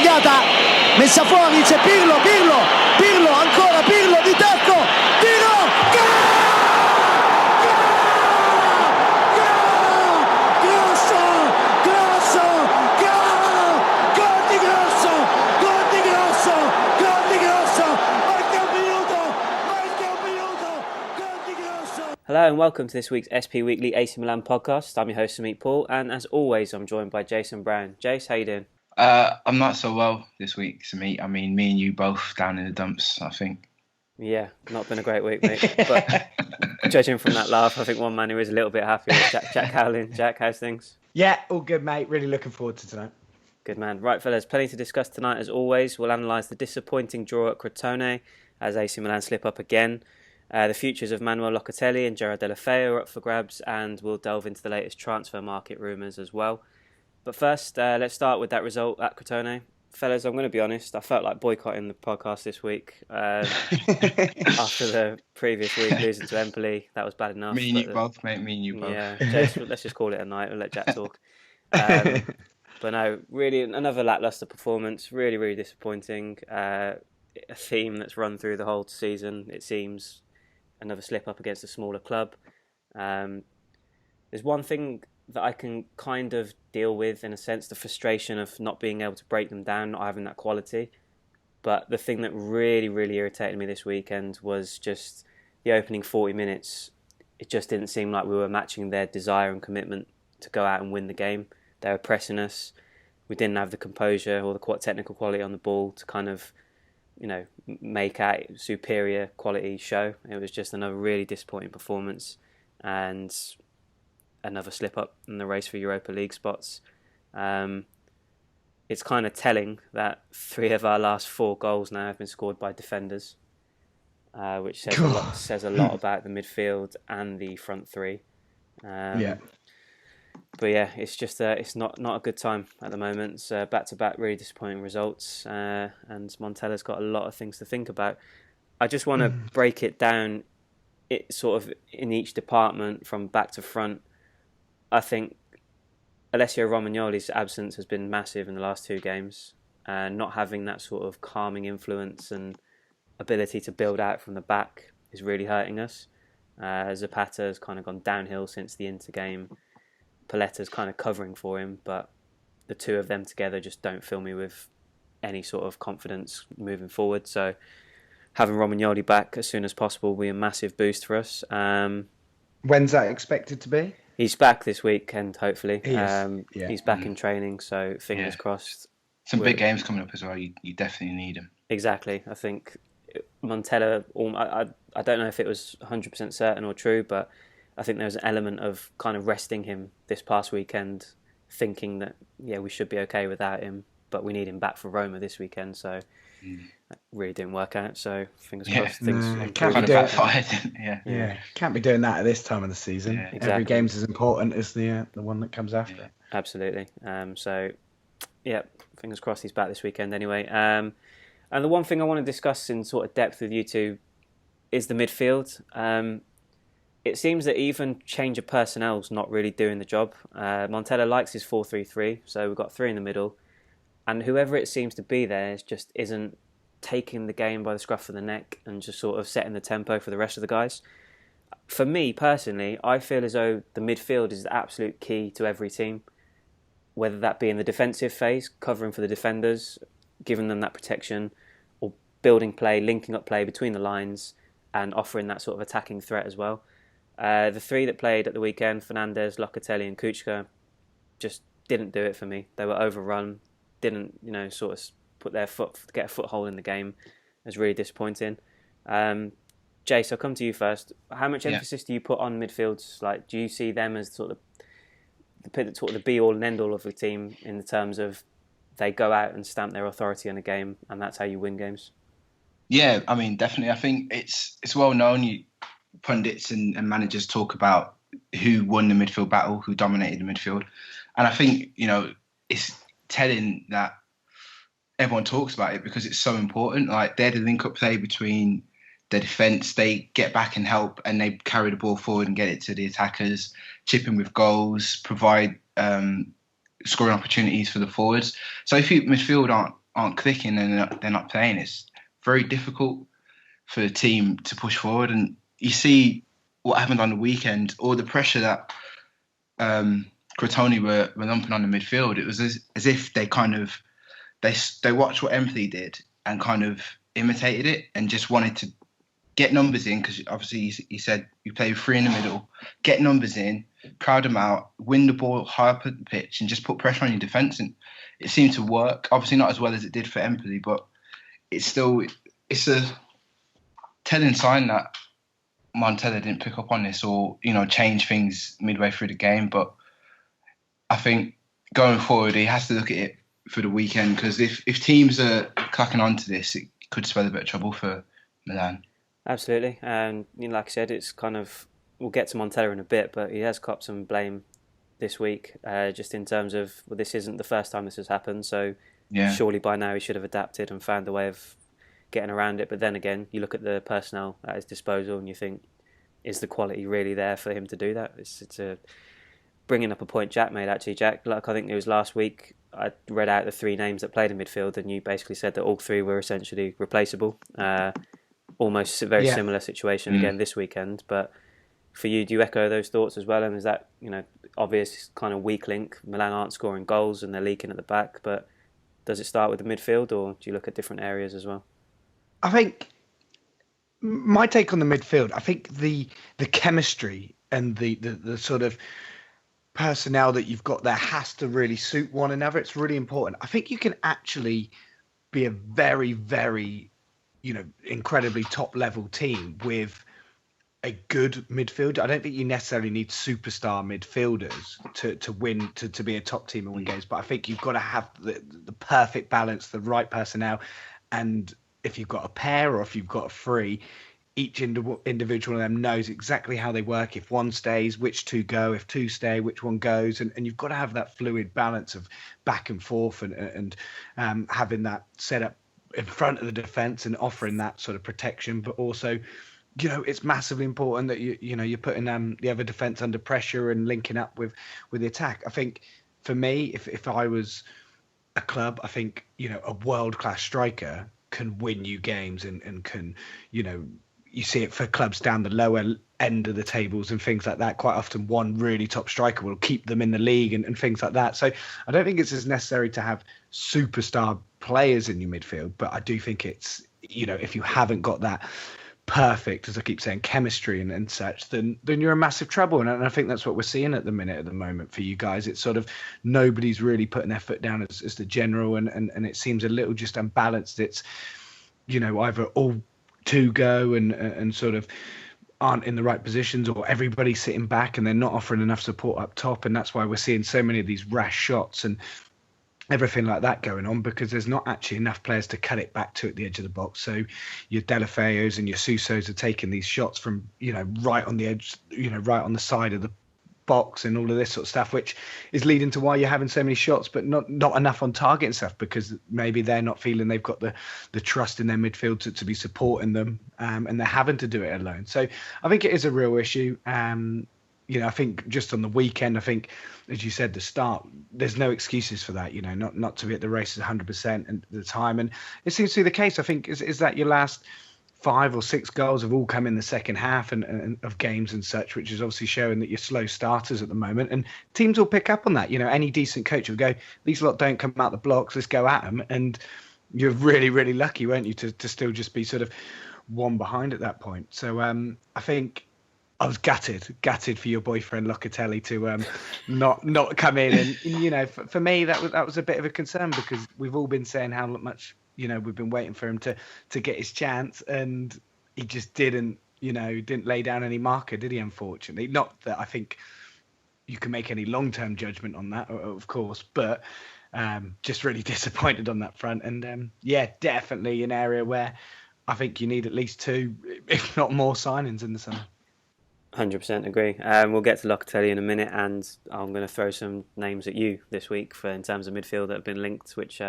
allargata, messa fuori, c'è Pirlo, ancora Pirlo di tacco, tiro, Hello and welcome to this week's SP Weekly AC Milan podcast. I'm your host, Samit Paul, and as always, I'm joined by Jason Brown. Jace, how you doing? I'm not so well this week, Samit. I mean, me and you both down in the dumps, I think. Yeah, not been a great week, mate. But judging from that laugh, I think one man who is a little bit happier is Jack Howlin. Jack, how's things? Yeah, all good, mate. Really looking forward to tonight. Good man. Right, fellas, plenty to discuss tonight as always. We'll analyse the disappointing draw at Crotone as AC Milan slip up again. The futures of Manuel Locatelli and Gerard Deulofeu are up for grabs, and we'll delve into the latest transfer market rumours as well. But first, let's start with that result at Crotone. Fellas, I'm going to be honest, I felt like boycotting the podcast this week. After the previous week losing to Empoli, that was bad enough. Me and you both, mate, me and you both. Yeah, Jace, let's just call it a night and let Jack talk. But no, really another lacklustre performance, really, really disappointing. A theme that's run through the whole season, it seems. Another slip up against a smaller club. There's one thing that I can kind of deal with, in a sense, the frustration of not being able to break them down, not having that quality. But the thing that really, really irritated me this weekend was just the opening 40 minutes. It just didn't seem like we were matching their desire and commitment to go out and win the game. They were pressing us. We didn't have the composure or the technical quality on the ball to kind of, make out superior quality show. It was just another really disappointing performance and another slip up in the race for Europa League spots. It's kind of telling that 3 of our last 4 goals now have been scored by defenders, which says a lot about the midfield and the front 3. But yeah, it's just it's not a good time at the moment. It's back-to-back really disappointing results, and Montella's got a lot of things to think about. I just want to break it down, sort of in each department from back to front. I think Alessio Romagnoli's absence has been massive in the last 2 games, and not having that sort of calming influence and ability to build out from the back is really hurting us. Zapata has kind of gone downhill since the Inter game. Paletta's kind of covering for him, but the 2 of them together just don't fill me with any sort of confidence moving forward. So having Romagnoli back as soon as possible will be a massive boost for us. When's that expected to be? He's back this weekend, hopefully. He's back in training, so fingers crossed. Some big games coming up as well. You definitely need him. Exactly. I think Montella, I don't know if it was 100% certain or true, but I think there was an element of kind of resting him this past weekend, thinking that, we should be okay without him, but we need him back for Roma this weekend, so that really didn't work out, so fingers crossed things can't kind be of backfired. Can't be doing that at this time of the season. Yeah, exactly. Every game's as important as the one that comes after. Absolutely. Fingers crossed he's back this weekend anyway. And the one thing I want to discuss in sort of depth with you two is the midfield. It seems that even change of personnel's not really doing the job. Montella likes his 4-3-3, so we've got 3 in the middle. And whoever it seems to be there just isn't taking the game by the scruff of the neck and just sort of setting the tempo for the rest of the guys. For me, personally, I feel as though the midfield is the absolute key to every team, whether that be in the defensive phase, covering for the defenders, giving them that protection, or building play, linking up play between the lines and offering that sort of attacking threat as well. The 3 that played at the weekend, Fernandes, Locatelli and Kuchka, just didn't do it for me. They were overrun, didn't, sort of get a foothold in the game. It was really disappointing. Jace, I'll come to you first. How much emphasis do you put on midfields? Like, do you see them as sort of the be-all and end-all of the team in the terms of they go out and stamp their authority on a game and that's how you win games? Yeah, I mean, definitely. I think it's well known. Pundits and managers talk about who won the midfield battle, who dominated the midfield. And I think, it's telling that everyone talks about it because it's so important. Like, they're the link-up play between the defence. They get back and help, and they carry the ball forward and get it to the attackers, chip in with goals, provide scoring opportunities for the forwards. So if you midfield aren't aren't clicking and they're not playing, it's very difficult for a team to push forward. And you see what happened on the weekend, all the pressure that Crotone were lumping on the midfield. It was as if they kind of they watched what Empoli did and kind of imitated it and just wanted to get numbers in, because obviously he said you play with 3 in the middle, get numbers in, crowd them out, win the ball high up at the pitch, and just put pressure on your defence. And it seemed to work. Obviously not as well as it did for Empoli, but it's a telling sign that Montella didn't pick up on this or change things midway through the game. But I think going forward he has to look at it for the weekend, because if teams are clacking onto this, it could spell a bit of trouble for Milan. Absolutely, and like I said, it's kind of, we'll get to Montella in a bit, but he has copped some blame this week, just in terms of, well, this isn't the first time this has happened, so surely by now he should have adapted and found a way of getting around it. But then again, you look at the personnel at his disposal and you think, is the quality really there for him to do that? It's bringing up a point Jack made, actually. Jack, like I think it was last week, I read out the 3 names that played in midfield, and you basically said that all 3 were essentially replaceable. Almost a very similar situation again this weekend. But for you, do you echo those thoughts as well? And is that, obvious kind of weak link? Milan aren't scoring goals and they're leaking at the back, but does it start with the midfield, or do you look at different areas as well? I think my take on the midfield, I think the chemistry and the sort of personnel that you've got there has to really suit one another. It's really important. I think you can actually be a very, very, incredibly top level team with a good midfield. I don't think you necessarily need superstar midfielders to win, to be a top team and win games. But I think you've got to have the perfect balance, the right personnel. And if you've got a pair or if you've got a 3, each individual of them knows exactly how they work. If one stays, which 2 go. If 2 stay, which one goes. And you've got to have that fluid balance of back and forth and having that set up in front of the defence and offering that sort of protection. But also, it's massively important that you're putting the other defence under pressure and linking up with the attack. I think for me, if I was a club, I think, a world-class striker can win you games and can, you see it for clubs down the lower end of the tables and things like that. Quite often one really top striker will keep them in the league and things like that. So I don't think it's as necessary to have superstar players in your midfield, but I do think it's, if you haven't got that perfect, as I keep saying, chemistry and such, then you're in massive trouble. And I think that's what we're seeing at the moment for you guys. It's sort of nobody's really putting their foot down as the general, and it seems a little just unbalanced. It's, either all 2 go and sort of aren't in the right positions, or everybody's sitting back and they're not offering enough support up top. And that's why we're seeing so many of these rash shots and everything like that going on, because there's not actually enough players to cut it back to at the edge of the box. So your Deulofeus and your Susos are taking these shots from, right on the edge, right on the side of the box and all of this sort of stuff, which is leading to why you're having so many shots but not enough on target and stuff, because maybe they're not feeling they've got the trust in their midfield to be supporting them, and they're having to do it alone. So I think it is a real issue. I think just on the weekend, I think, as you said, the start, there's no excuses for that, not to be at the races 100% at the time. And it seems to be the case. I think is that your last 5 or 6 goals have all come in the second half and of games and such, which is obviously showing that you're slow starters at the moment. And teams will pick up on that. Any decent coach will go, these lot don't come out the blocks, let's go at them. And you're really, really lucky, weren't you, to still just be sort of 1 behind at that point. So I think I was gutted for your boyfriend Locatelli to not come in. And for me that was a bit of a concern, because we've all been saying how much we've been waiting for him to get his chance, and he just didn't lay down any marker, did he? Unfortunately, not that I think you can make any long-term judgment on that, of course, but just really disappointed on that front. And definitely an area where I think you need at least 2, if not more, signings in the summer. 100% agree. We'll get to Locatelli in a minute, and I'm going to throw some names at you this week in terms of midfield that have been linked, which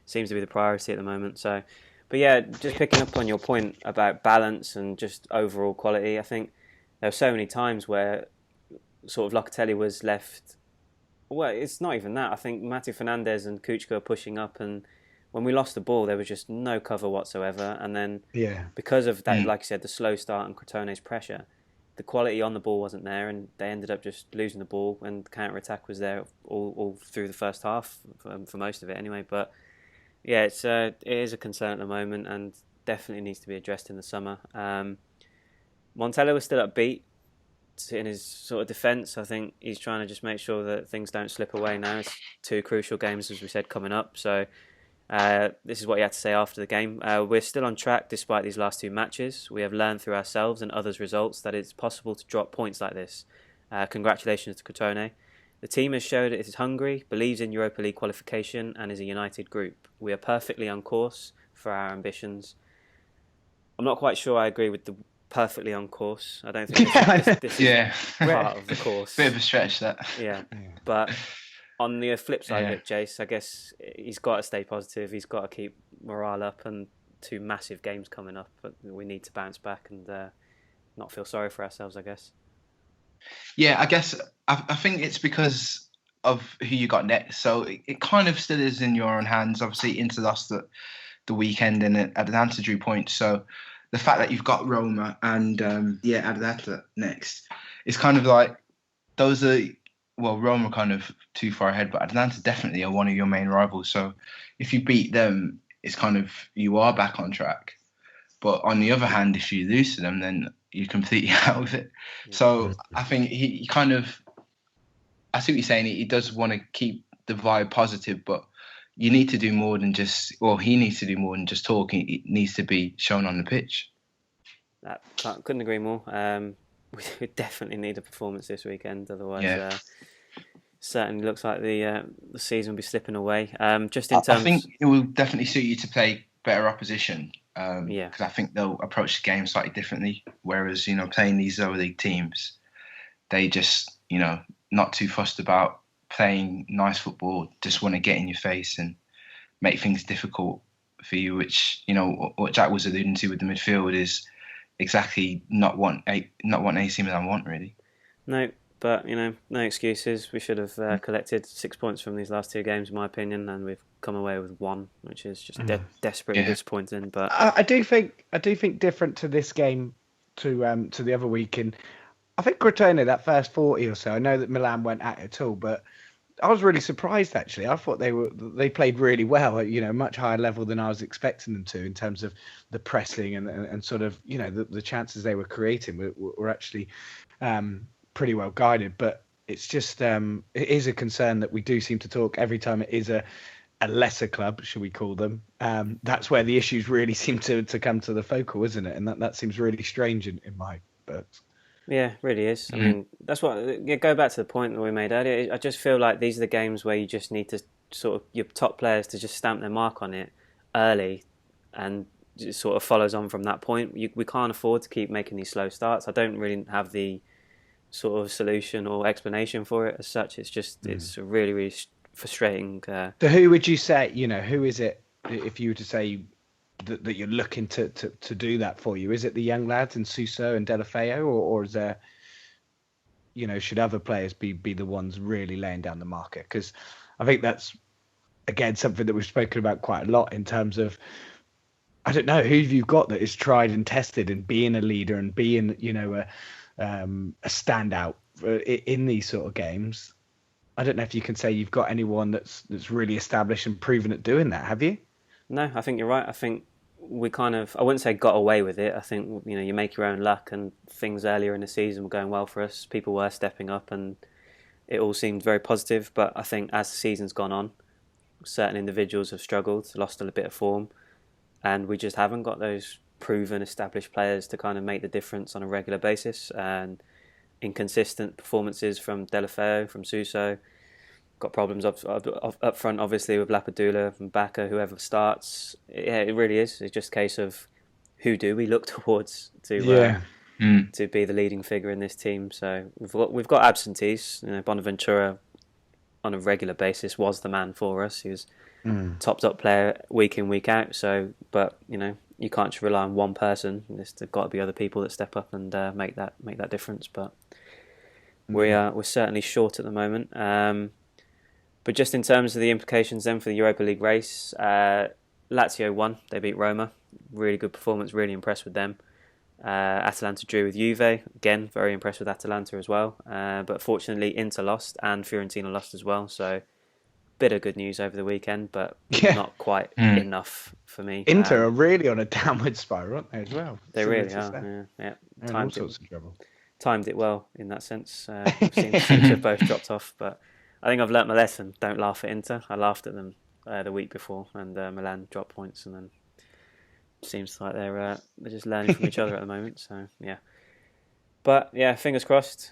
seems to be the priority at the moment. So, but yeah, just picking up on your point about balance and just overall quality, I think there were so many times where sort of Locatelli was left. Well, it's not even that. I think Matthew Fernandes and Kuchka are pushing up, and when we lost the ball, there was just no cover whatsoever. And then Yeah. because of that, like you said, the slow start and Crotone's pressure, the quality on the ball wasn't there, and they ended up just losing the ball. And the counter attack was there all through the first half for most of it, anyway. But yeah, it is a concern at the moment, and definitely needs to be addressed in the summer. Montella was still upbeat in his sort of defence. I think he's trying to just make sure that things don't slip away now. It's 2 crucial games, as we said, coming up. So this is what he had to say after the game. We're still on track despite these last 2 matches. We have learned through ourselves and others' results that it's possible to drop points like this. Congratulations to Crotone. The team has showed it is hungry, believes in Europa League qualification, and is a united group. We are perfectly on course for our ambitions. I'm not quite sure I agree with the perfectly on course. I don't think this is part of the course. Bit of a stretch, that. Yeah. But on the flip side of it, Jace, I guess he's got to stay positive. He's got to keep morale up, and 2 massive games coming up. But we need to bounce back and not feel sorry for ourselves, I guess. Yeah, I guess I think it's because of who you got next. So it kind of still is in your own hands. Obviously, Inter lost the weekend and Atalanta drew points. So the fact that you've got Roma and Atalanta next, it's kind of like those are, well, Roma kind of too far ahead, but Atalanta definitely are one of your main rivals. So if you beat them, it's kind of, you are back on track. But on the other hand, if you lose to them, then you're completely out of it. So I think he kind of, I see what you're saying. He does want to keep the vibe positive, but you need to do more than just, or he needs to do more than just talk. It needs to be shown on the pitch. Couldn't agree more. We definitely need a performance this weekend. Otherwise, certainly looks like the season will be slipping away. Just in terms, I think it will definitely suit you to play better opposition. Because I think they'll approach the game slightly differently. Whereas, playing these lower league teams, they just, not too fussed about playing nice football, just want to get in your face and make things difficult for you, which, what Jack was alluding to with the midfield is exactly not what AC Milan want, really. No, but, no excuses. We should have collected 6 points from these last 2 games, in my opinion, and we've come away with 1, which is just desperately disappointing. But I do think different to this game to the other week. And I think Crotone, that first 40 or so, I know that Milan went at it all, but I was really surprised, actually. I thought they played really well, much higher level than I was expecting them to in terms of the pressing and sort of, the chances they were creating were actually pretty well guided. But it's just, it is a concern that we do seem to talk every time it is a lesser club, should we call them. That's where the issues really seem to come to the focal, isn't it? And that seems really strange in my books. Yeah, it really is. I mean, that's what. Go back to the point that we made earlier. I just feel like these are the games where you just need to sort of your top players to just stamp their mark on it early, and it sort of follows on from that point. We can't afford to keep making these slow starts. I don't really have the sort of solution or explanation for it as such. It's just it's a really, really frustrating. So who would you say? Who is it? If you were to say that you're looking to do that for you, is it the young lads and Suso and Deulofeu, or is there, should other players be the ones really laying down the marker? Because I think that's again something that we've spoken about quite a lot in terms of, I don't know, who have you got that is tried and tested in being a leader and being a standout in these sort of games. I don't know if you can say you've got anyone that's really established and proven at doing that. Have you? No, I think you're right. I think we kind of, I wouldn't say got away with it. I think, you make your own luck, and things earlier in the season were going well for us. People were stepping up and it all seemed very positive. But I think as the season's gone on, certain individuals have struggled, lost a bit of form, and we just haven't got those proven, established players to kind of make the difference on a regular basis. And inconsistent performances from Deulofeu, from Suso. Got problems up front, obviously, with Lapadula and Bacca, whoever starts. Yeah, it really is. It's just a case of who do we look towards to be the leading figure in this team. So we've got absentees. Bonaventura on a regular basis was the man for us. He was top player week in, week out. So, but you can't just rely on one person. There's got to be other people that step up and make that difference. But we're certainly short at the moment. But just in terms of the implications then for the Europa League race, Lazio won. They beat Roma. Really good performance. Really impressed with them. Atalanta drew with Juve. Again, very impressed with Atalanta as well. But fortunately, Inter lost and Fiorentina lost as well. So, bit of good news over the weekend, but not quite enough for me. Inter are really on a downward spiral, aren't they, as well? They really are. Yeah. All sorts of trouble. Timed it well in that sense. Seems to have both dropped off, but I think I've learnt my lesson. Don't laugh at Inter. I laughed at them the week before, and Milan dropped points, and then seems like they're just learning from each other at the moment. So yeah, but yeah, fingers crossed.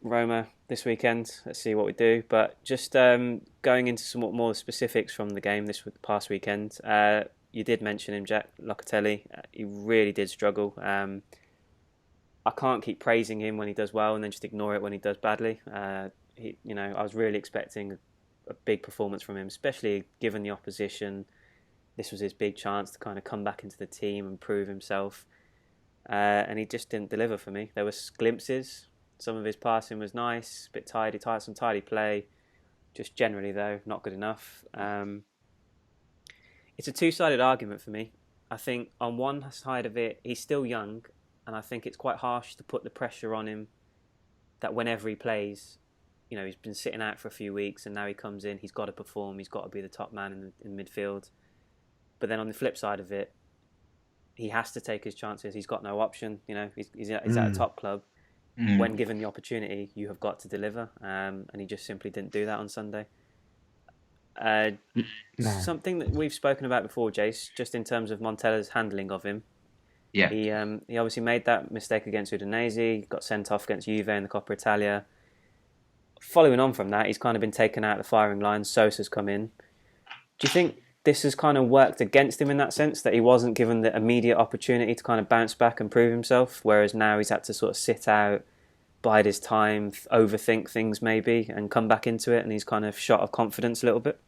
Roma this weekend. Let's see what we do. But just going into somewhat more specifics from the game this past weekend. You did mention him, Jack Locatelli. He really did struggle. I can't keep praising him when he does well and then just ignore it when he does badly. I was really expecting a big performance from him, especially given the opposition. This was his big chance to kind of come back into the team and prove himself. And he just didn't deliver for me. There were glimpses. Some of his passing was nice, a bit tidy, some tidy play. Just generally, though, not good enough. It's a two-sided argument for me. I think on one side of it, he's still young, and I think it's quite harsh to put the pressure on him that whenever he plays, he's been sitting out for a few weeks and now he comes in, he's got to perform, he's got to be the top man in midfield. But then on the flip side of it, he has to take his chances. He's got no option. He's at a top club. When given the opportunity, you have got to deliver. And he just simply didn't do that on Sunday. Something that we've spoken about before, Jace, just in terms of Montella's handling of him. Yeah. He obviously made that mistake against Udinese, got sent off against Juve in the Coppa Italia. Following on from that, he's kind of been taken out of the firing line. Sosa's come in. Do you think this has kind of worked against him in that sense, that he wasn't given the immediate opportunity to kind of bounce back and prove himself, whereas now he's had to sort of sit out, bide his time, overthink things maybe, and come back into it, and he's kind of shot of confidence a little bit?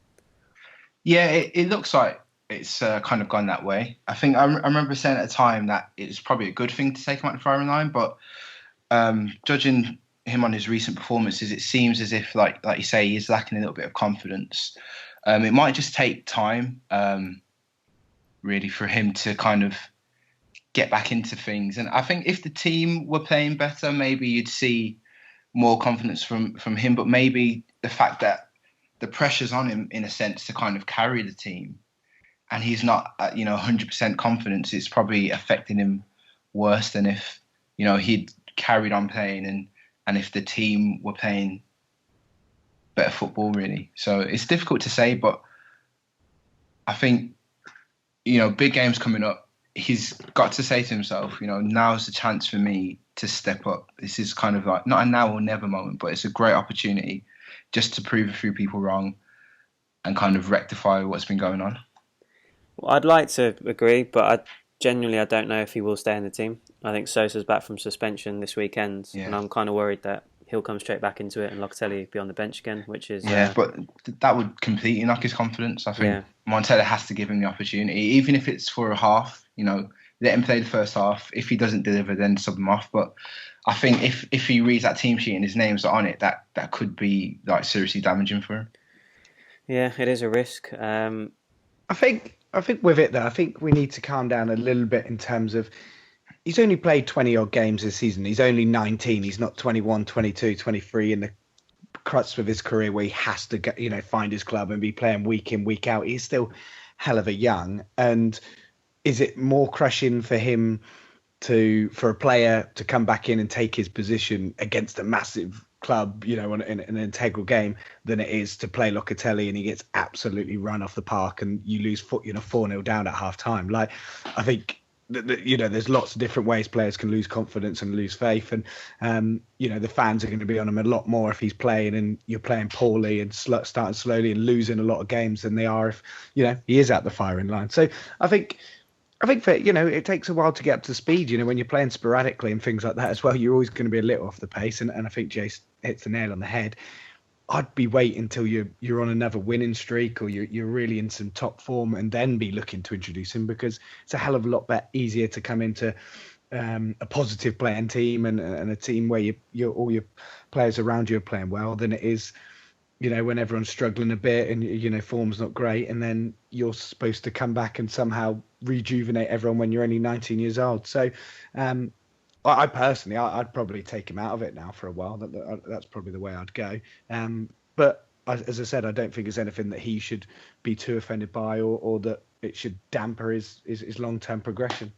Yeah, it looks like it's kind of gone that way. I think I remember saying at the time that it was probably a good thing to take him out the firing line, but judging him on his recent performances, it seems as if, like you say, he's lacking a little bit of confidence. It might just take time, really, for him to kind of get back into things. And I think if the team were playing better, maybe you'd see more confidence from him. But maybe the fact that the pressure's on him, in a sense, to kind of carry the team, and he's not at 100% confidence, it's probably affecting him worse than if he'd carried on playing and if the team were playing better football, really. So it's difficult to say, but I think big games coming up, he's got to say to himself, now's the chance for me to step up. This is kind of like not a now or never moment, but it's a great opportunity just to prove a few people wrong and kind of rectify what's been going on. Well, I'd like to agree, but I don't know if he will stay in the team. I think Sosa's back from suspension this weekend, and I'm kind of worried that he'll come straight back into it and Locatelli be on the bench again, which is... but that would completely knock his confidence. I think Montella has to give him the opportunity, even if it's for a half, let him play the first half. If he doesn't deliver, then sub him off. But I think if he reads that team sheet and his name's on it, that could be like seriously damaging for him. Yeah, it is a risk. I think with it, though, I think we need to calm down a little bit in terms of he's only played 20-odd games this season. He's only 19. He's not 21, 22, 23 in the crux of his career where he has to get, find his club and be playing week in, week out. He's still hell of a young. And is it more crushing for him for a player to come back in and take his position against a massive club, in an integral game, than it is to play Locatelli and he gets absolutely run off the park and you lose 4-0 down at half time? Like, I think there's lots of different ways players can lose confidence and lose faith, and the fans are going to be on him a lot more if he's playing and you're playing poorly and starting slowly and losing a lot of games than they are if he is at the firing line. So I think for it takes a while to get up to speed. When you're playing sporadically and things like that as well, you're always going to be a little off the pace. And I think Jace hits the nail on the head. I'd be waiting until you're on another winning streak or you're really in some top form and then be looking to introduce him, because it's a hell of a lot easier to come into a positive playing team and a team where all your players around you are playing well than it is when everyone's struggling a bit and form's not great, and then you're supposed to come back and somehow rejuvenate everyone when you're only 19 years old. So, I personally, I'd probably take him out of it now for a while. That's probably the way I'd go. But as I said, I don't think there's anything that he should be too offended by, or that it should damper his long-term progression.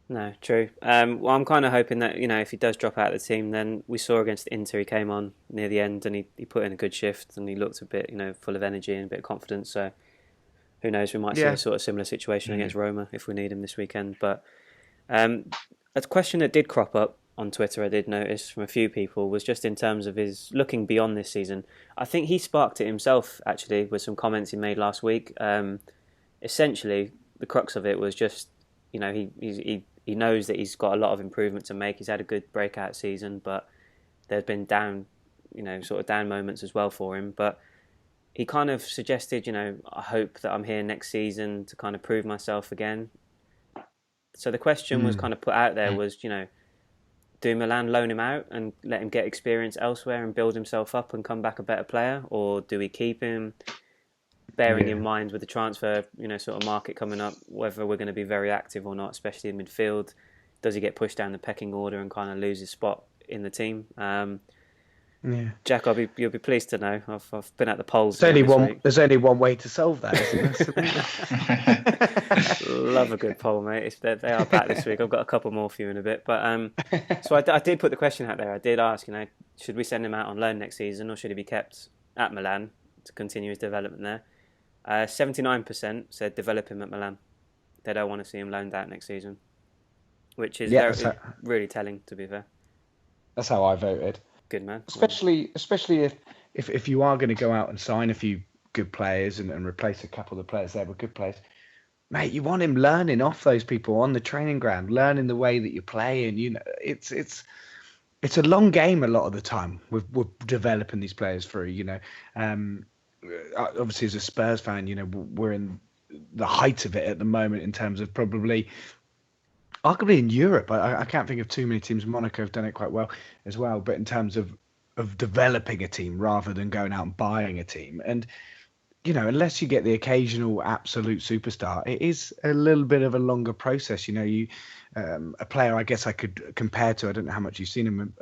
No, true. Well, I'm kind of hoping that, if he does drop out of the team, then we saw against Inter, he came on near the end and he put in a good shift and he looked a bit, full of energy and a bit of confidence. So who knows, we might see a sort of similar situation against Roma if we need him this weekend. But a question that did crop up on Twitter, I did notice from a few people, was just in terms of his looking beyond this season. I think he sparked it himself, actually, with some comments he made last week. Essentially, the crux of it was just, he knows that he's got a lot of improvement to make. He's had a good breakout season, but there's been down moments as well for him. But he kind of suggested, I hope that I'm here next season to kind of prove myself again. So the question was kind of put out there was, do Milan loan him out and let him get experience elsewhere and build himself up and come back a better player? Or do we keep him, bearing in mind with the transfer, sort of market coming up, whether we're going to be very active or not, especially in midfield? Does he get pushed down the pecking order and kind of lose his spot in the team? Jack, you'll be pleased to know I've been at the polls. There's only one way to solve that, isn't there? Love a good poll, mate. They are back this week. I've got a couple more for you in a bit, but so I did put the question out there. I did ask, should we send him out on loan next season or should he be kept at Milan to continue his development there? 79% said develop him at Milan. They don't want to see him loaned out next season, which is really telling, to be fair. That's how I voted. Good man. Especially if you are going to go out and sign a few good players and replace a couple of the players there with good players, mate, you want him learning off those people on the training ground, learning the way that you play, and it's a long game a lot of the time with developing these players through. Obviously as a Spurs fan, we're in the height of it at the moment in terms of probably. Arguably in Europe, I can't think of too many teams. Monaco have done it quite well as well, but in terms of developing a team rather than going out and buying a team. And, unless you get the occasional absolute superstar, it is a little bit of a longer process. A player I guess I could compare to, I don't know how much you've seen him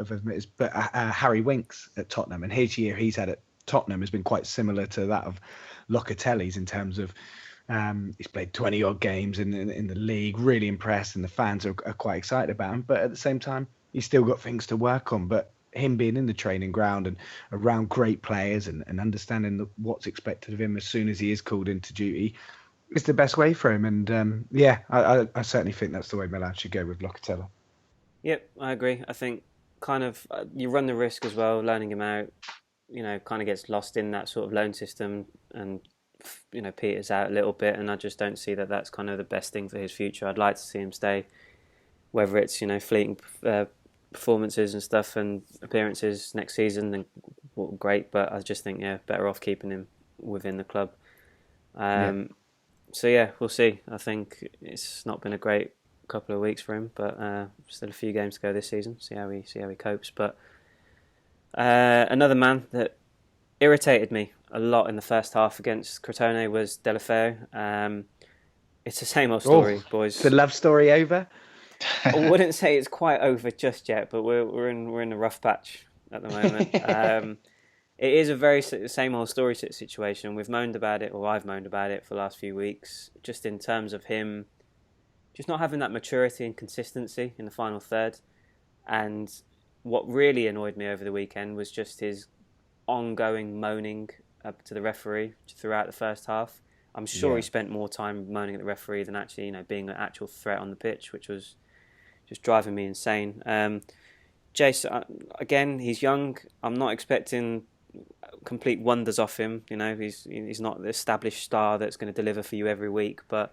but Harry Winks at Tottenham. And his year he's had at Tottenham has been quite similar to that of Locatelli's in terms of he's played 20 odd games in the league, really impressed, and the fans are quite excited about him. But at the same time, he's still got things to work on. But him being in the training ground and around great players and understanding what's expected of him as soon as he is called into duty is the best way for him. And I certainly think that's the way Milan should go with Locatelli. Yep, I agree. I think kind of you run the risk as well, loaning him out, kind of gets lost in that sort of loan system and peters out a little bit, and I just don't see that that's kind of the best thing for his future. I'd like to see him stay, whether it's fleeting performances and stuff and appearances next season, then great, but I just think better off keeping him within the club. So we'll see. I think it's not been a great couple of weeks for him, but still a few games to go this season. See how he copes. But another man that irritated me a lot in the first half against Crotone was Deulofeu. It's the same old story, boys. The love story over? I wouldn't say it's quite over just yet, but we're in a rough patch at the moment. It is a very same old story situation. We've moaned about it, or I've moaned about it for the last few weeks, just in terms of him just not having that maturity and consistency in the final third. And what really annoyed me over the weekend was just his ongoing moaning up to the referee throughout the first half. I'm sure he spent more time moaning at the referee than actually, being an actual threat on the pitch, which was just driving me insane. Jace, again, he's young. I'm not expecting complete wonders off him. He's not the established star that's going to deliver for you every week, but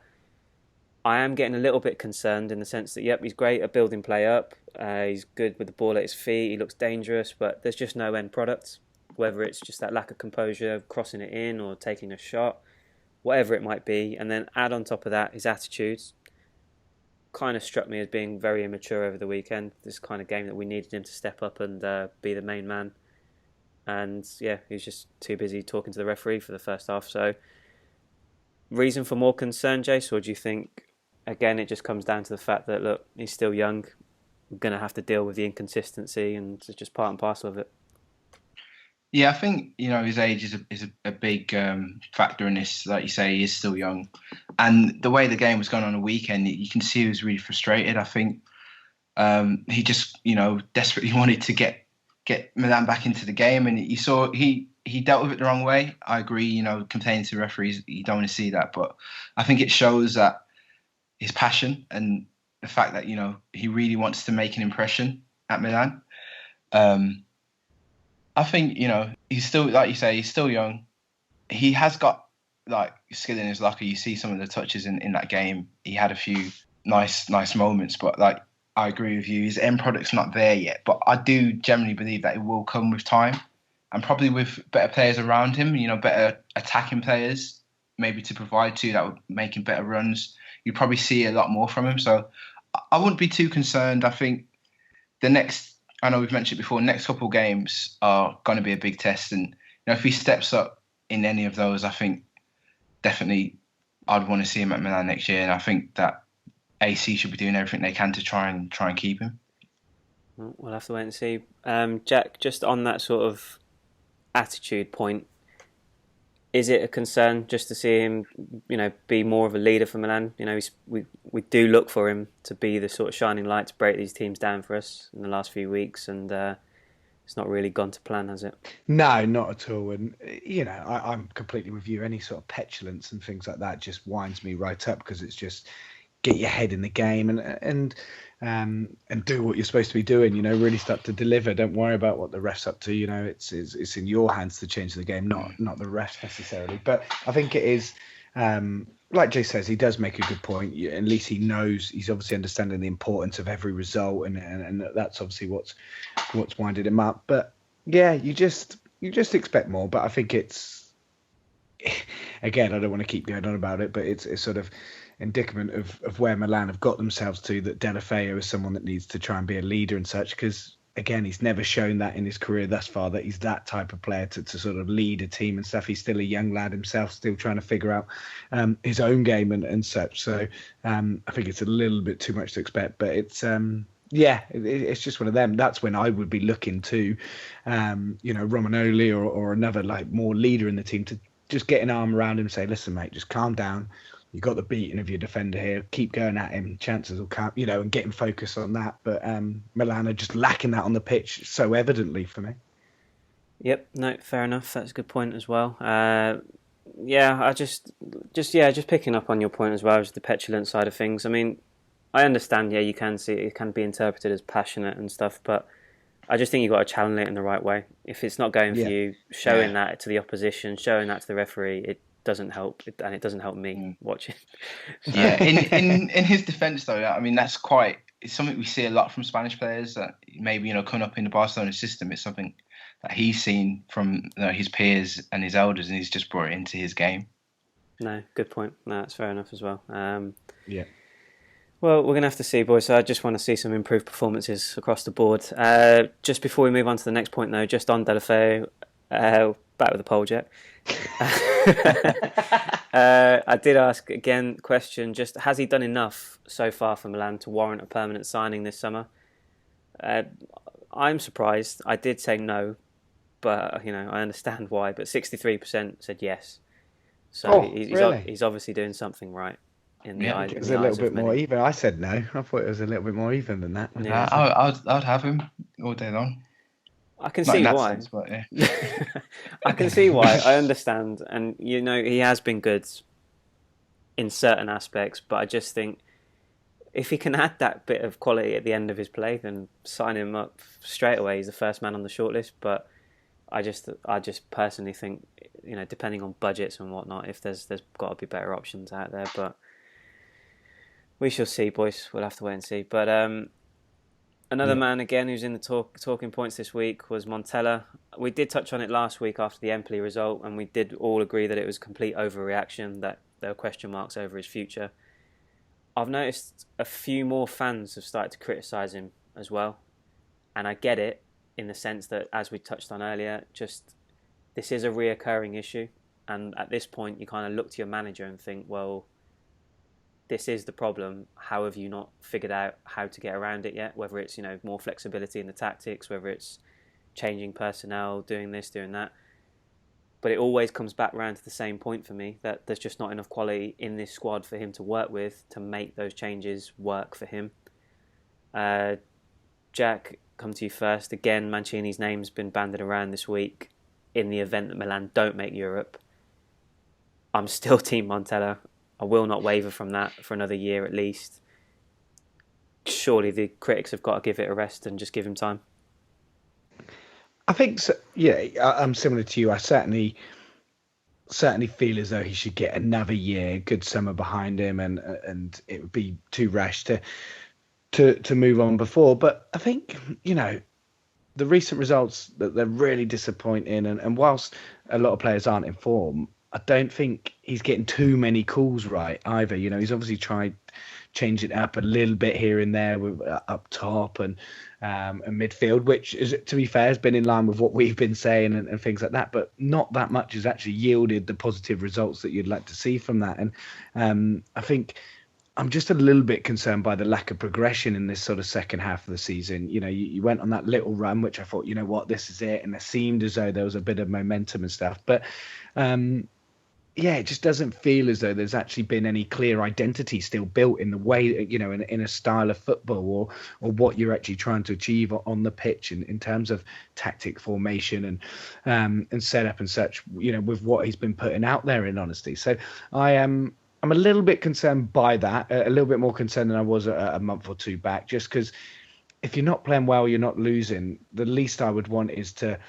I am getting a little bit concerned in the sense that, he's great at building play up. He's good with the ball at his feet. He looks dangerous, but there's just no end product. Whether it's just that lack of composure, crossing it in or taking a shot, whatever it might be. And then add on top of that his attitudes. Kind of struck me as being very immature over the weekend. This kind of game that we needed him to step up and be the main man. and yeah, he was just too busy talking to the referee for the first half. So, reason for more concern, Jace, or do you think again it just comes down to the fact that look, he's still young, we're going to have to deal with the inconsistency, and it's just part and parcel of it. Yeah, I think his age is a big factor in this. Like you say, he is still young, and the way the game was going on the weekend, you can see he was really frustrated. I think he just desperately wanted to get Milan back into the game, and you saw he dealt with it the wrong way. I agree. Complaining to referees, you don't want to see that, but I think it shows that his passion and the fact that he really wants to make an impression at Milan. I think he's still, like you say, he's still young. He has got like skill in his locker. You see some of the touches in that game. He had a few nice moments, but like I agree with you, his end product's not there yet. But I do generally believe that it will come with time, and probably with better players around him. Better attacking players, maybe to provide to that would make him better runs. You'd probably see a lot more from him. So I wouldn't be too concerned. I think I know we've mentioned it before, next couple of games are going to be a big test. And if he steps up in any of those, I think definitely I'd want to see him at Milan next year. And I think that AC should be doing everything they can to try and keep him. We'll have to wait and see. Jack, just on that sort of attitude point, is it a concern just to see him, be more of a leader for Milan? We do look for him to be the sort of shining light to break these teams down for us in the last few weeks, and it's not really gone to plan, has it? No, not at all. And I'm completely with you. Any sort of petulance and things like that just winds me right up, because it's just get your head in the game and do what you're supposed to be doing. Really start to deliver. Don't worry about what the ref's up to. It's in your hands to change the game, not the refs necessarily. But I think it is, like Jay says, he does make a good point. At least he knows, he's obviously understanding the importance of every result, and that's obviously what's winded him up. But yeah, you just expect more. But I think it's, again, I don't want to keep going on about it, but it's sort of indicament of where Milan have got themselves to, that Deulofeu is someone that needs to try and be a leader and such, because again, he's never shown that in his career thus far, that he's that type of player to sort of lead a team and stuff. He's still a young lad himself, still trying to figure out his own game and such. So I think it's a little bit too much to expect, but it's it's just one of them. That's when I would be looking to Romagnoli or another like more leader in the team to just get an arm around him and say, listen mate, just calm down. You got the beating of your defender here. Keep going at him. Chances will come, and get him focused on that. But Milan are just lacking that on the pitch so evidently for me. Yep. No, fair enough. That's a good point as well. I just picking up on your point as well, as the petulant side of things. I mean, I understand. Yeah, you can see it can be interpreted as passionate and stuff, but I just think you've got to channel it in the right way. If it's not going for you, showing that to the opposition, showing that to the referee, it doesn't help, and it doesn't help me watching. Yeah, in his defence though, I mean it's something we see a lot from Spanish players that maybe coming up in the Barcelona system. It's something that he's seen from his peers and his elders, and he's just brought it into his game. No, good point. No, that's fair enough as well. Yeah. Well, we're going to have to see, boys. So I just want to see some improved performances across the board. Just before we move on to the next point, though, just on Deulofeu, back with the poll, Jack. I did ask again question, just has he done enough so far for Milan to warrant a permanent signing this summer? I'm surprised. I did say no, but I understand why. But 63% said yes. So he's obviously doing something right. In the eyes, it was a little bit more even. I said no. I thought it was a little bit more even than that. Yeah, I'd have him all day long. I can see why. Sense, but, yeah. I can see why. I understand, and he has been good in certain aspects, but I just think if he can add that bit of quality at the end of his play, then sign him up straight away. He's the first man on the shortlist. But I just personally think, depending on budgets and whatnot, if there's got to be better options out there. But we shall see, boys. We'll have to wait and see. But another man, again, who's in the talking points this week was Montella. We did touch on it last week after the Empoli result, and we did all agree that it was a complete overreaction, that there were question marks over his future. I've noticed a few more fans have started to criticise him as well. And I get it in the sense that, as we touched on earlier, just this is a reoccurring issue. And at this point, you kind of look to your manager and think, well, this is the problem. How have you not figured out how to get around it yet? Whether it's, more flexibility in the tactics, whether it's changing personnel, doing this, doing that. But it always comes back around to the same point for me, that there's just not enough quality in this squad for him to work with to make those changes work for him. Jack, come to you first. Again, Mancini's name's been banded around this week in the event that Milan don't make Europe. I'm still Team Montella. I will not waver from that for another year at least. Surely the critics have got to give it a rest and just give him time. I think so, yeah. I'm similar to you. I certainly feel as though he should get another year, good summer behind him, and it would be too rash to move on before. But I think the recent results, that they're really disappointing, and whilst a lot of players aren't in form, I don't think he's getting too many calls right either. He's obviously tried change it up a little bit here and there with up top and midfield, which is, to be fair, has been in line with what we've been saying and things like that. But not that much has actually yielded the positive results that you'd like to see from that. And I think I'm just a little bit concerned by the lack of progression in this sort of second half of the season. You went on that little run, which I thought, this is it. And it seemed as though there was a bit of momentum and stuff. But it just doesn't feel as though there's actually been any clear identity still built in the way, in a style of football or what you're actually trying to achieve on the pitch in terms of tactic, formation and setup and such, with what he's been putting out there, in honesty. So I'm a little bit concerned by that, a little bit more concerned than I was a month or two back, just because if you're not playing well, you're not losing. The least I would want is to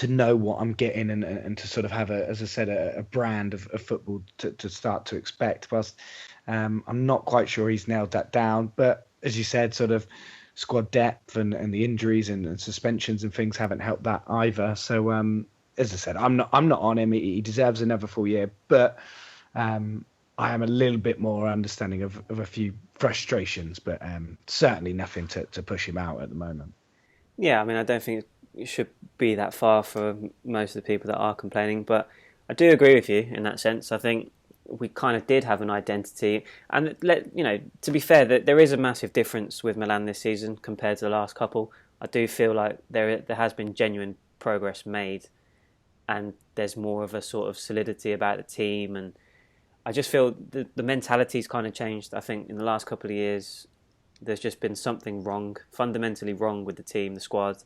know what I'm getting and to sort of have, as I said, a brand of football to start to expect. Whilst I'm not quite sure he's nailed that down. But as you said, sort of squad depth and the injuries and suspensions and things haven't helped that either. So as I said, I'm not on him. He deserves another full year. But I am a little bit more understanding of a few frustrations, but certainly nothing to push him out at the moment. Yeah, I mean, I don't think it should be that far for most of the people that are complaining, but I do agree with you in that sense. I think we kind of did have an identity, and to be fair, that there is a massive difference with Milan this season compared to the last couple. I do feel like there has been genuine progress made, and there's more of a sort of solidity about the team, and I just feel the mentality's kind of changed. I think in the last couple of years, there's just been something wrong, fundamentally wrong with the team, the squad.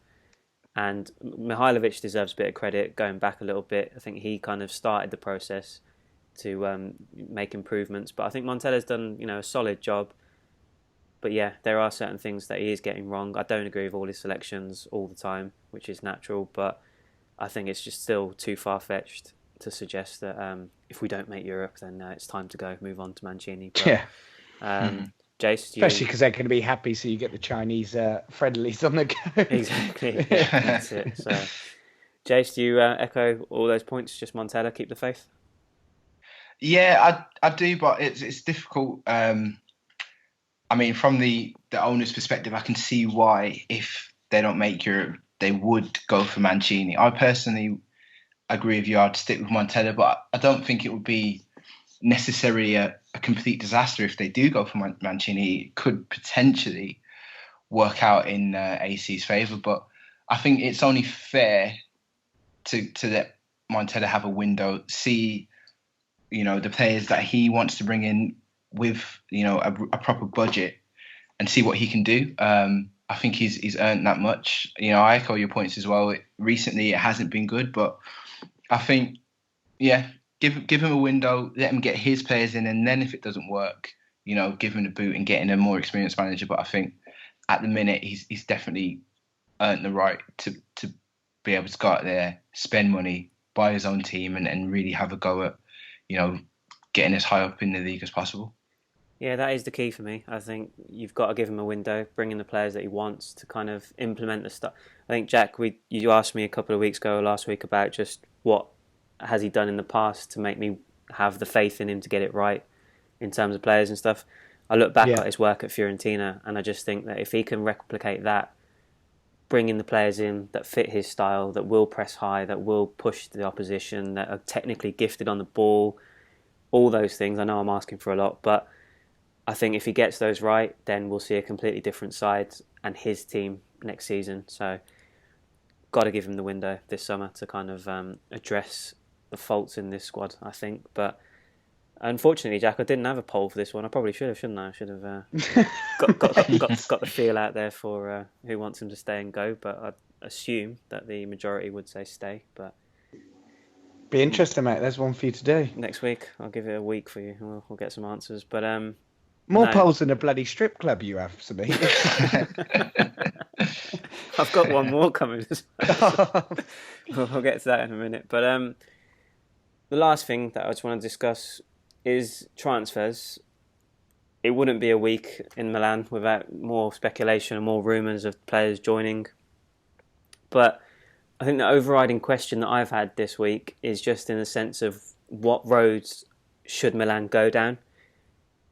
And Mihajlovic deserves a bit of credit, going back a little bit. I think he kind of started the process to make improvements. But I think Montella's done, a solid job. But yeah, there are certain things that he is getting wrong. I don't agree with all his selections all the time, which is natural. But I think it's just still too far-fetched to suggest that if we don't make Europe, then it's time to go, move on to Mancini. But, Jace, especially because they're going to be happy, so you get the Chinese friendlies on the go. Exactly, that's it. So, Jace, do you echo all those points? Just Montella, keep the faith. Yeah, I do, but it's difficult. I mean, from the owner's perspective, I can see why, if they don't make Europe, they would go for Mancini. I personally agree with you. I'd stick with Montella, but I don't think it would be necessarily a complete disaster if they do go for Mancini. It could potentially work out in AC's favour, but I think it's only fair to let Montella have a window, see the players that he wants to bring in with a proper budget, and see what he can do. I think he's earned that much. I echo your points as well. Recently it hasn't been good, but I think give him a window, let him get his players in, and then if it doesn't work, give him the boot and get in a more experienced manager. But I think at the minute he's definitely earned the right to be able to go out there, spend money, buy his own team, and really have a go at getting as high up in the league as possible. Yeah, that is the key for me. I think you've got to give him a window, bring in the players that he wants to kind of implement the stuff. I think, Jack, you asked me a couple of weeks ago, last week, about just what has he done in the past to make me have the faith in him to get it right in terms of players and stuff. I look back at his work at Fiorentina, and I just think that if he can replicate that bringing the players in that fit his style, that will press high, that will push the opposition, that are technically gifted on the ball, all those things. I know I'm asking for a lot, but I think if he gets those right, then we'll see a completely different side and his team next season. So, got to give him the window this summer to kind of address the faults in this squad, I think. But unfortunately, Jack, I didn't have a poll for this one. I probably should have, shouldn't I? I should have got the feel out there for who wants him to stay and go. But I assume that the majority would say stay. But be interesting, mate. There's one for you today. Next week, I'll give it a week for you. We'll get some answers. But more polls than a bloody strip club you have, Sammy. I've got one more coming. We'll get to that in a minute. But the last thing that I just want to discuss is transfers. It wouldn't be a week in Milan without more speculation and more rumours of players joining. But I think the overriding question that I've had this week is just in the sense of what roads should Milan go down.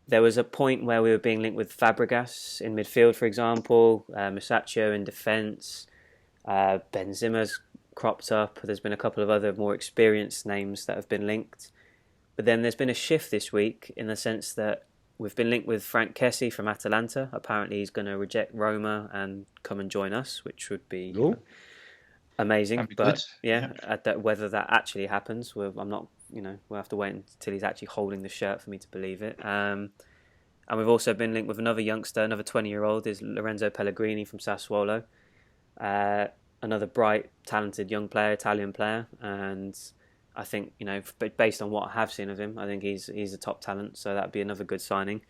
There was a point where we were being linked with Fabregas in midfield, for example, Musacchio in defence, Benzema's cropped up. There's been a couple of other more experienced names that have been linked. But then there's been a shift this week in the sense that we've been linked with Frank Kessie from Atalanta. Apparently he's going to reject Roma and come and join us, which would be amazing. But whether that actually happens, I'm not. We'll have to wait until he's actually holding the shirt for me to believe it. And we've also been linked with another youngster, another 20-year-old, is Lorenzo Pellegrini from Sassuolo. Another bright, talented young player, Italian player. And I think, based on what I have seen of him, I think he's a top talent. So that'd be another good signing.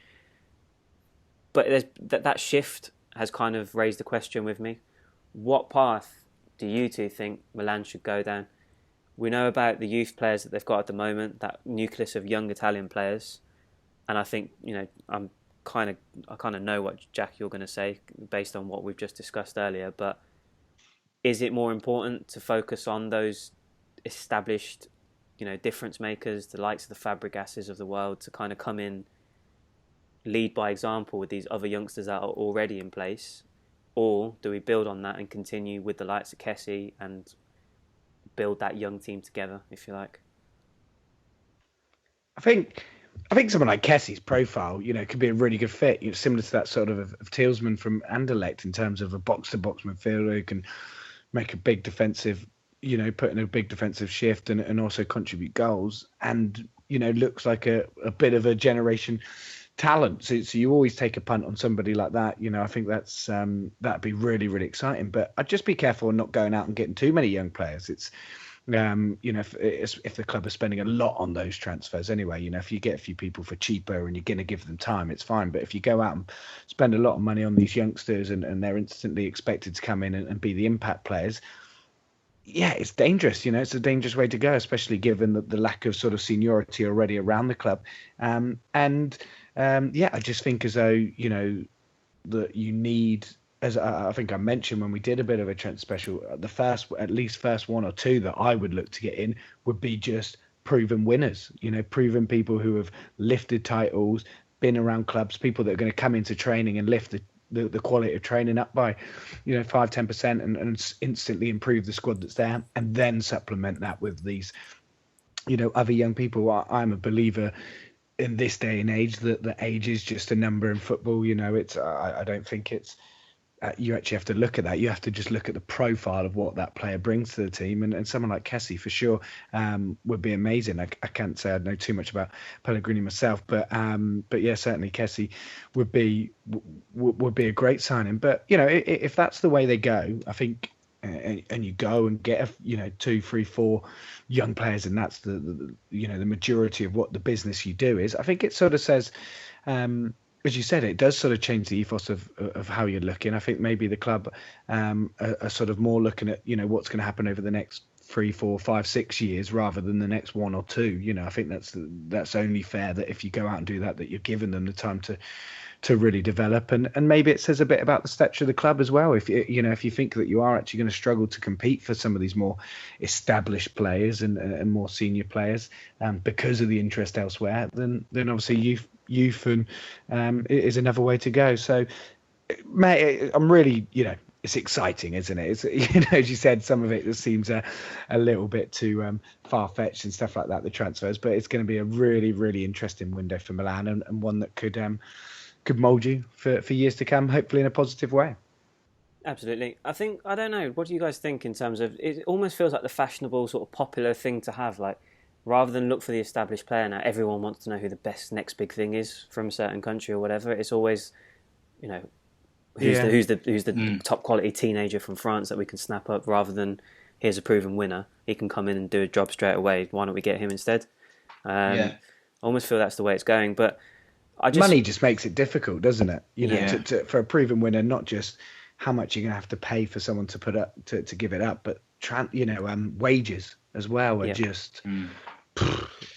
But that shift has kind of raised the question with me. What path do you two think Milan should go down? We know about the youth players that they've got at the moment, that nucleus of young Italian players, and I think I kind of know what Jack you're going to say based on what we've just discussed earlier. But is it more important to focus on those established, difference makers, the likes of the Fabregases of the world, to kind of come in, lead by example with these other youngsters that are already in place, or do we build on that and continue with the likes of Kessie and build that young team together, if you like? I think someone like Kessie's profile, could be a really good fit. Similar to that sort of Tielemans from Anderlecht in terms of a box-to-box midfielder who can make a big defensive, put in a big defensive shift and also contribute goals. And looks like a bit of a generation talent. So you always take a punt on somebody like that. I think that's that'd be really, really exciting. But I'd just be careful not going out and getting too many young players. It's if the club are spending a lot on those transfers anyway, if you get a few people for cheaper and you're going to give them time, it's fine. But if you go out and spend a lot of money on these youngsters and they're instantly expected to come in and be the impact players, it's dangerous. It's a dangerous way to go, especially given the lack of sort of seniority already around the club. I just think as though, that you need, as I think I mentioned when we did a bit of a Trent special, the first one or two that I would look to get in would be just proven winners, proven people who have lifted titles, been around clubs, people that are going to come into training and lift the quality of training up by 5-10% and instantly improve the squad that's there, and then supplement that with these other young people. I'm a believer in this day and age that the age is just a number in football. It's I don't think it's you actually have to look at that. You have to just look at the profile of what that player brings to the team, and someone like Kessie for sure would be amazing. I can't say I know too much about Pellegrini myself, but yeah, certainly Kessie would be a great signing. But if that's the way they go, I think, and you go and get 2, 3, 4 young players, and that's the majority of what the business you do is. I think it sort of says, as you said, it does sort of change the ethos of how you're looking. I think maybe the club are sort of more looking at what's going to happen over the next 3, 4, 5, 6 years rather than the next 1 or 2. I think that's only fair that if you go out and do that you're giving them the time to really develop, and maybe it says a bit about the stature of the club as well. If you think that you are actually going to struggle to compete for some of these more established players and more senior players because of the interest elsewhere, then obviously youth and is another way to go. So, mate, I'm really it's exciting, isn't it? It's, you know, as you said, some of it just seems a little bit too far-fetched and stuff like that, the transfers, but it's going to be a really, really interesting window for Milan, and one that could mould you for years to come, hopefully in a positive way. Absolutely. I don't know, what do you guys think in terms of, it almost feels like the fashionable sort of popular thing to have, like, rather than look for the established player now, everyone wants to know who the best next big thing is from a certain country or whatever. It's always, you know, who's the top quality teenager from France that we can snap up, rather than here's a proven winner, he can come in and do a job straight away, why don't we get him instead? I almost feel that's the way it's going, but money just makes it difficult, doesn't it? You know, Yeah. for a proven winner, not just how much you're going to have to pay for someone to put up to give it up, but wages as well are just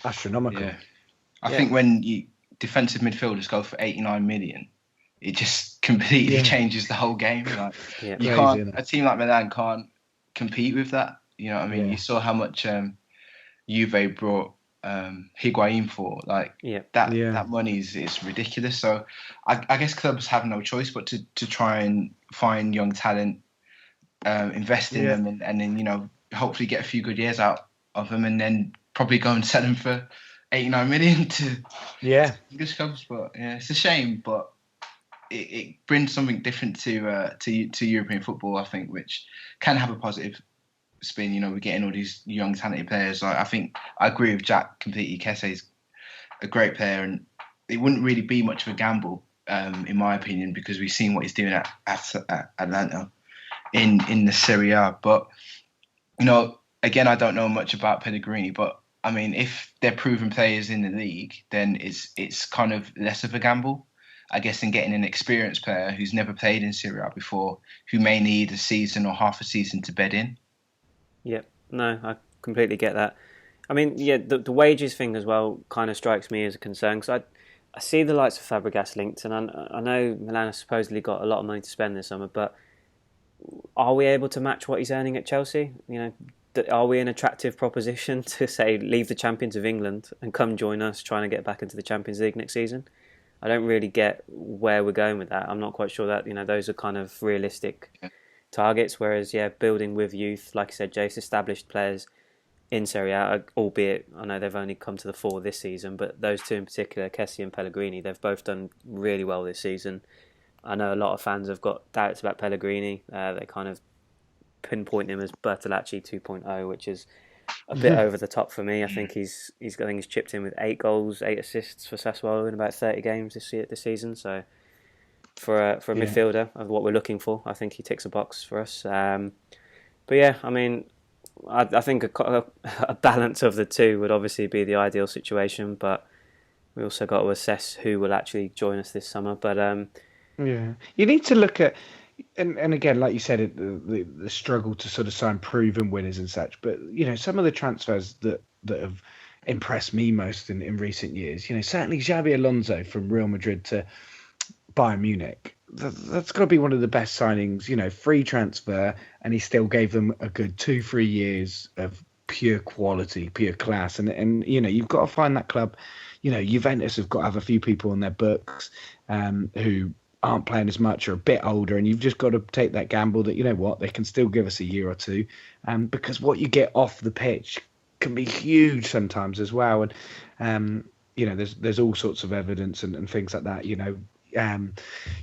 astronomical. Yeah. I think when defensive midfielders go for 89 million, it just completely changes the whole game. Like, you can't, a team like Milan can't compete with that. You know what I mean? You saw how much Juve brought Higuain for. Like that money is ridiculous. So I guess clubs have no choice but to try and find young talent, invest in them, and then, you know, hopefully get a few good years out of them, and then probably go and sell them for 89 million to English clubs. But yeah, it's a shame, but it brings something different to European football, I think, which can have a positive spin. You know, we're getting all these young talented players. I think I agree with Jack completely. Kesse's a great player, and it wouldn't really be much of a gamble, in my opinion, because we've seen what he's doing at Atlanta in the Serie A. But, you know, again, I don't know much about Pellegrini, but I mean, if they're proven players in the league, then it's kind of less of a gamble, I guess, than getting an experienced player who's never played in Serie A before, who may need a season or half a season to bed in. Yep. No, I completely get that. I mean, the wages thing as well kind of strikes me as a concern, because I see the likes of Fabregas linked, and I know Milan has supposedly got a lot of money to spend this summer, but are we able to match what he's earning at Chelsea? You know, are we an attractive proposition to say leave the champions of England and come join us trying to get back into the Champions League next season? I don't really get where we're going with that. I'm not quite sure that, you know, those are kind of realistic targets. Whereas, building with youth, like I said, Jace, established players in Serie A, albeit I know they've only come to the fore this season, but those two in particular, Kessie and Pellegrini, they've both done really well this season. I know a lot of fans have got doubts about Pellegrini. They kind of pinpoint him as Bertolacci 2.0, which is a bit over the top for me. I think he's chipped in with 8 goals, 8 assists for Sassuolo in about 30 games this season. So for a midfielder of what we're looking for, I think he ticks a box for us. But yeah, I mean, I think a balance of the two would obviously be the ideal situation, but we also got to assess who will actually join us this summer. But you need to look at, and again, like you said, the struggle to sort of sign proven winners and such. But, you know, some of the transfers that have impressed me most in recent years, you know, certainly Xabi Alonso from Real Madrid to Bayern Munich. That's got to be one of the best signings, you know, free transfer, and he still gave them a good 2-3 years of pure quality, pure class. And you know, you've got to find that club. You know, Juventus have got to have a few people on their books who aren't playing as much or a bit older, and you've just got to take that gamble that, you know what, they can still give us a year or two, because what you get off the pitch can be huge sometimes as well. And you know, there's all sorts of evidence and things like that. You know,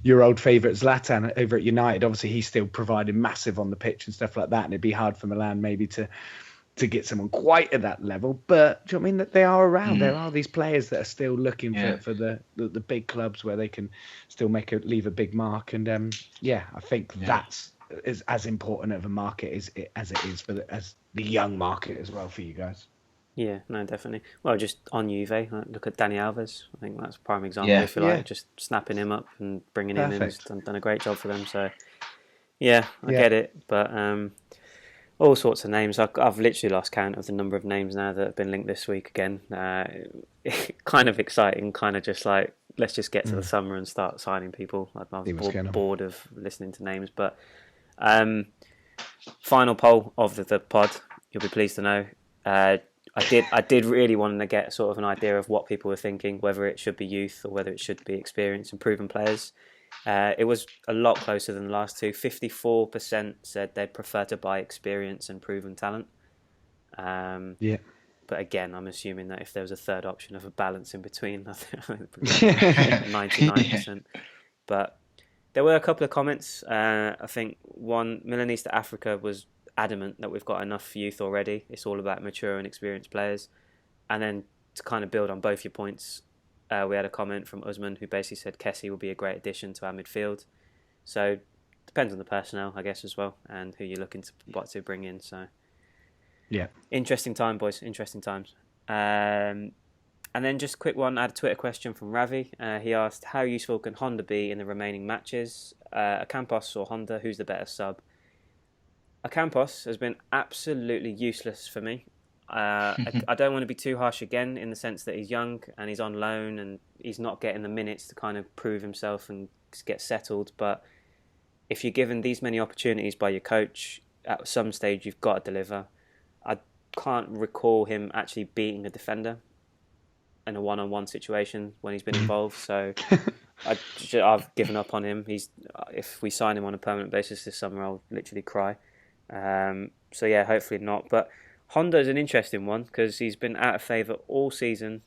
your old favourite Zlatan over at United, obviously he's still providing massive on the pitch and stuff like that, and it'd be hard for Milan maybe to get someone quite at that level. But do you know what I mean? That they are around. There are these players that are still looking for the big clubs where they can still leave a big mark. And I think that's as important of a market as it is as the young market as well for you guys. Yeah, no, definitely. Well, just on Juve, look at Dani Alves. I think that's a prime example, if you like, just snapping him up and bringing him in. He's done a great job for them. So, I get it. But all sorts of names. I've literally lost count of the number of names now that have been linked this week again. Kind of exciting, kind of just like, let's just get to the summer and start signing people. I'm bored of listening to names. But final poll of the pod, you'll be pleased to know. I did really want to get sort of an idea of what people were thinking, whether it should be youth or whether it should be experienced and proven players. It was a lot closer than the last two. 54% said they'd prefer to buy experience and proven talent. Yeah. But again, I'm assuming that if there was a third option of a balance in between, I think 99%. But there were a couple of comments. I think one, Milanista Africa was adamant that we've got enough youth already. It's all about mature and experienced players. And then to kind of build on both your points, we had a comment from Usman who basically said Kessie will be a great addition to our midfield. So depends on the personnel, I guess, as well, and who you're looking to bring in. So yeah, interesting time, boys. Interesting times. And then just a quick one. I had a Twitter question from Ravi. He asked, how useful can Honda be in the remaining matches? Ocampos or Honda, who's the better sub? Ocampos has been absolutely useless for me. I don't want to be too harsh again in the sense that he's young and he's on loan and he's not getting the minutes to kind of prove himself and get settled. But if you're given these many opportunities by your coach, at some stage you've got to deliver. I can't recall him actually beating a defender in a one-on-one situation when he's been involved. So I've given up on him. If we sign him on a permanent basis this summer, I'll literally cry. So yeah, hopefully not. But Honda is an interesting one because he's been out of favour all season.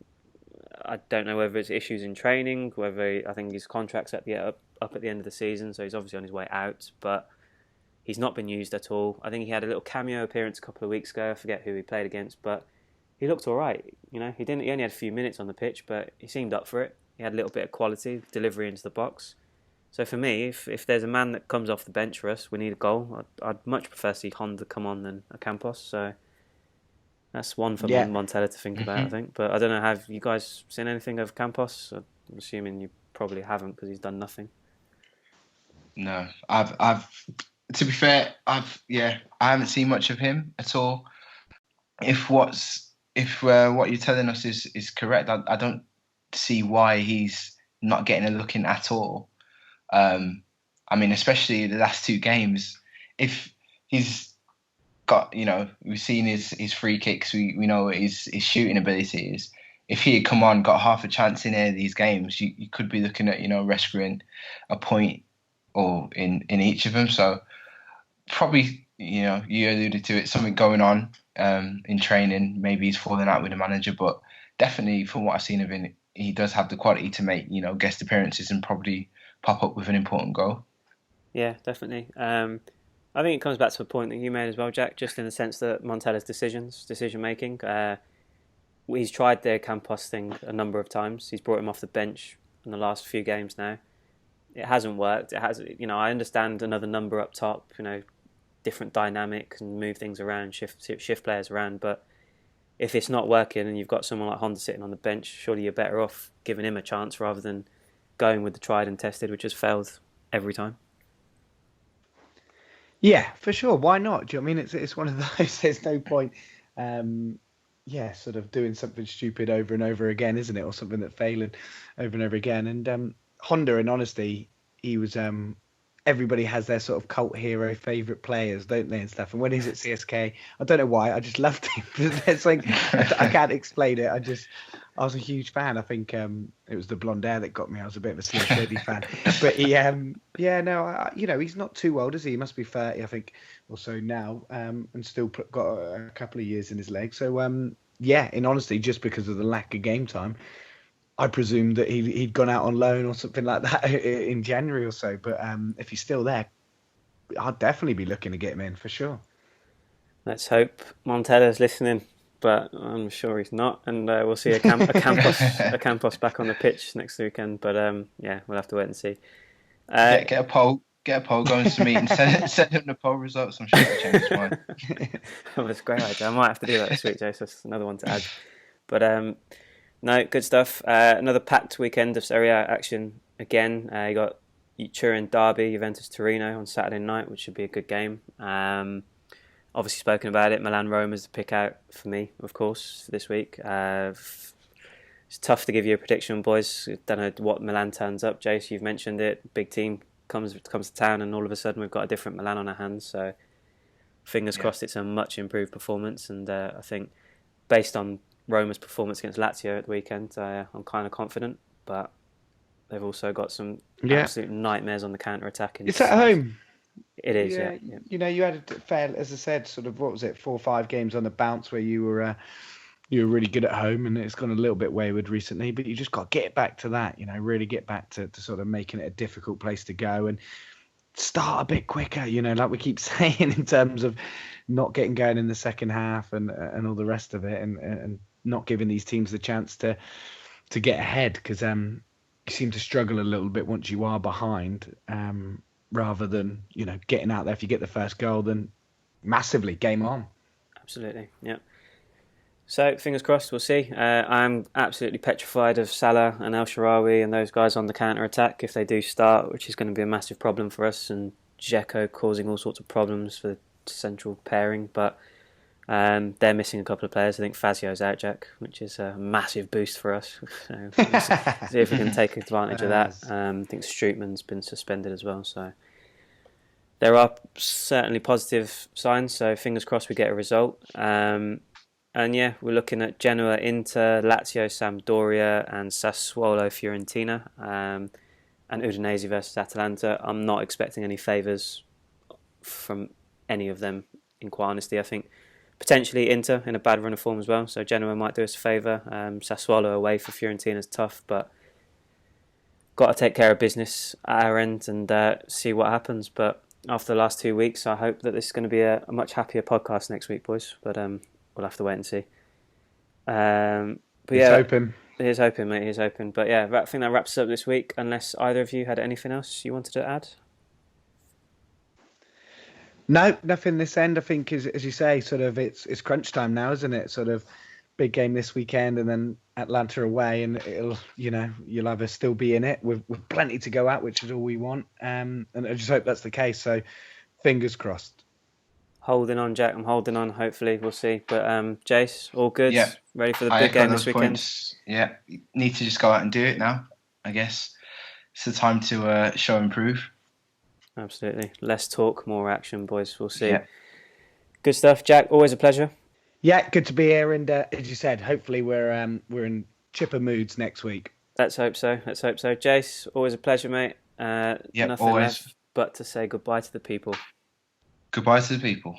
I don't know whether it's issues in training, I think his contract's up at the end of the season, so he's obviously on his way out. But he's not been used at all. I think he had a little cameo appearance a couple of weeks ago. I forget who he played against, but he looked all right. He only had a few minutes on the pitch, but he seemed up for it. He had a little bit of quality, delivery into the box. So for me, if there's a man that comes off the bench for us, we need a goal. I'd much prefer to see Honda come on than Ocampos. So that's one for Montella to think about, I think. But I don't know, have you guys seen anything of Campos? I'm assuming you probably haven't because he's done nothing. No, I've. To be fair, I haven't seen much of him at all. If what you're telling us is correct, I don't see why he's not getting a look in at all. I mean, especially the last two games. If he's got, we've seen his free kicks, we know what his shooting ability is. If he had come on, got half a chance in any of these games, you could be looking at, rescuing a point or in each of them. So probably, you alluded to it, something going on in training. Maybe he's falling out with the manager, but definitely from what I've seen of him, he does have the quality to make, guest appearances and probably pop up with an important goal. Yeah, definitely. I think it comes back to a point that you made as well, Jack, just in the sense that Montella's decision making. He's tried the Campos thing a number of times. He's brought him off the bench in the last few games now. It hasn't worked. It has, I understand another number up top, different dynamic and move things around, shift players around. But if it's not working and you've got someone like Honda sitting on the bench, surely you're better off giving him a chance rather than going with the tried and tested, which has failed every time. Yeah, for sure. Why not? Do you know what I mean? It's one of those. There's no point, sort of doing something stupid over and over again, isn't it? Or something that failing over and over again. And Honda, in honesty, he was. Everybody has their sort of cult hero favourite players, don't they, and stuff. And when he's at CSK, I don't know why, I just loved him. It's like I can't explain it. I was a huge fan. I think it was the blonde hair that got me. I was a bit of a Slim Shady fan. But he, he's not too old, is he? He must be 30, I think, or so now, and still got a couple of years in his leg. So, in honesty, just because of the lack of game time, I presume that he'd gone out on loan or something like that in January or so. But if he's still there, I'd definitely be looking to get him in for sure. Let's hope Montella's listening, but I'm sure he's not. And we'll see a Campos back on the pitch next weekend. But we'll have to wait and see. Get a poll going to meet and send him the poll results. I'm sure it'll change his mind. That's a great idea. I might have to do that this week, Jason. That's another one to add. But no, good stuff. Another packed weekend of Serie A action again. You got Turin derby, Juventus Torino on Saturday night, which should be a good game. Obviously spoken about it. Milan Rome is the pick out for me, of course, this week. It's tough to give you a prediction, boys. Don't know what Milan turns up. Jace, you've mentioned it. Big team comes to town, and all of a sudden we've got a different Milan on our hands. So fingers crossed it's a much improved performance. And I think based on Roma's performance against Lazio at the weekend, I'm kind of confident, but they've also got some absolute nightmares on the counter-attack. It's at home. It is, yeah. You know, you had a fair, as I said, sort of, what was it, 4 or 5 games on the bounce where you were really good at home, and it's gone a little bit wayward recently, but you just got to get back to that, you know, really get back to sort of making it a difficult place to go and start a bit quicker, you know, like we keep saying, in terms of not getting going in the second half and all the rest of it, and not giving these teams the chance to get ahead, because you seem to struggle a little bit once you are behind, rather than, you know, getting out there. If you get the first goal, then massively game on. Absolutely, yeah. So fingers crossed, we'll see. I'm absolutely petrified of Salah and El Shaarawy and those guys on the counter-attack if they do start, which is going to be a massive problem for us, and Dzeko causing all sorts of problems for the central pairing. But they're missing a couple of players. I think Fazio's out, Jack, which is a massive boost for us. So we'll see if we can take advantage of that. I think Strootman's been suspended as well. So there are certainly positive signs. So fingers crossed we get a result. And yeah, we're looking at Genoa, Inter, Lazio, Sampdoria, and Sassuolo, Fiorentina, and Udinese versus Atalanta. I'm not expecting any favours from any of them, in quite honesty. I think potentially Inter in a bad run of form as well, so Genoa might do us a favour. Sassuolo away for Fiorentina is tough, but got to take care of business at our end and see what happens. But after the last 2 weeks, I hope that this is going to be a much happier podcast next week, boys. But we'll have to wait and see. But yeah, hoping. Here's hoping, mate. Here's hoping. But yeah, I think that wraps us up this week. Unless either of you had anything else you wanted to add. No, nothing this end. I think, as you say, sort of it's crunch time now, isn't it? Sort of big game this weekend, and then Atlanta away, and it'll, you know, you'll either still be in it with plenty to go at, which is all we want. And I just hope that's the case. So fingers crossed. Holding on, Jack. I'm holding on. Hopefully, we'll see. But Jace, all good? Yeah. Ready for the big game this weekend? Points. Yeah. Need to just go out and do it now, I guess. It's the time to show and prove. Absolutely. Less talk, more action, boys. We'll see. Yeah. Good stuff, Jack. Always a pleasure. Yeah, good to be here. And as you said, hopefully we're in chipper moods next week. Let's hope so. Jace, always a pleasure, mate. Yeah, nothing always. left but to say goodbye to the people. Goodbye to the people.